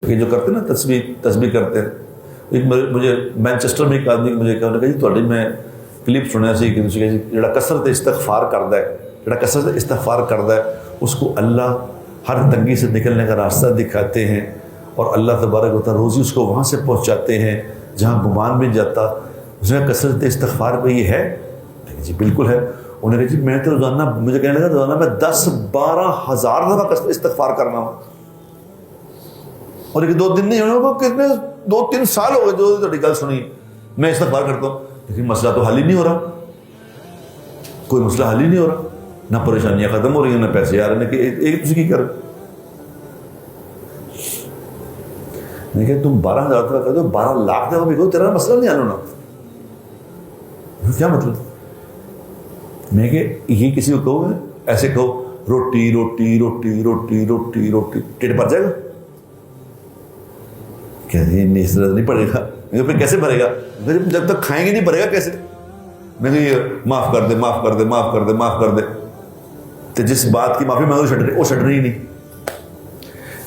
کہ جو کرتے ہیں نا تسبیح کرتے ہیں. ایک مجھے مینچسٹر میں ایک آدمی مجھے کہا کہ جی تھوڑی میں کلپ سنیا سی کہ جڑا کثرت استغفار کرتا ہے اس کو اللہ ہر تنگی سے نکلنے کا راستہ دکھاتے ہیں اور اللہ تبارک و تعالیٰ روزی اس کو وہاں سے پہنچاتے ہیں جہاں گمان بھی جاتا. اس نے کثرت استغفار پہ یہ ہے؟ جی بالکل ہے. انہوں نے کہا جی میں تو روزانہ مجھے کہنے لگا روزانہ میں 10-12 ہزار دفعہ استغفار کرنا ہوں. اور 2 دن نہیں ہونے کتنے 2-3 سال ہو گئے جو تھوڑی گل سنی میں استغفار کرتا ہوں لیکن مسئلہ تو حل ہی نہیں ہو رہا. کوئی مسئلہ حل ہی نہیں ہو رہا. نہ پریشانیاں ختم ہو رہی ہیں نہ پیسے آ رہے ہیں. ایک دوسری کی کر کہ تم 12,000 دفعہ کر دو 12 لاکھ دفعہ بھی کہو تیرا مسئلہ نہیں حل ہونا. کیا مطلب؟ میں کہ یہ کسی کو کہو ایسے کہو روٹی روٹی روٹی روٹی روٹی روٹی ٹھیک بھر جائے گا کیا؟ نہیں اس طرح نہیں پڑے گا. پھر کیسے بھرے گا جب تک کھائیں گے نہیں بھرے گا کیسے؟ میں نے یہ معاف کر دے معاف کر دے معاف کر دے معاف کر دے تو جس بات کی معافی مانگو وہ چھٹ رہی نہیں.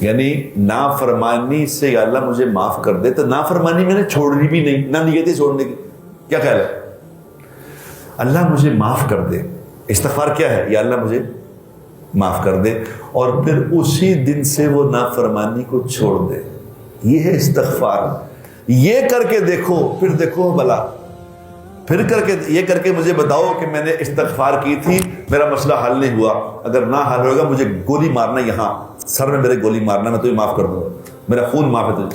یعنی نافرمانی سے یا اللہ مجھے معاف کر دے تو نافرمانی میں نے چھوڑنی بھی نہیں نہ نیت ہی چھوڑنے کی. کیا خیال ہے؟ اللہ مجھے معاف کر دے. استغفار کیا ہے؟ یا اللہ مجھے معاف کر دے اور پھر اسی دن سے وہ نافرمانی کو چھوڑ دے. یہ ہے استغفار. یہ کر کے دیکھو پھر دیکھو بلا پھر یہ کر کے مجھے بتاؤ کہ میں نے استغفار کی تھی میرا مسئلہ حل نہیں ہوا. اگر نہ حل ہوگا مجھے گولی مارنا یہاں سر میں میرے گولی مارنا میں تمہیں معاف کر دوں گا. میرا خون معاف ہے تجھے.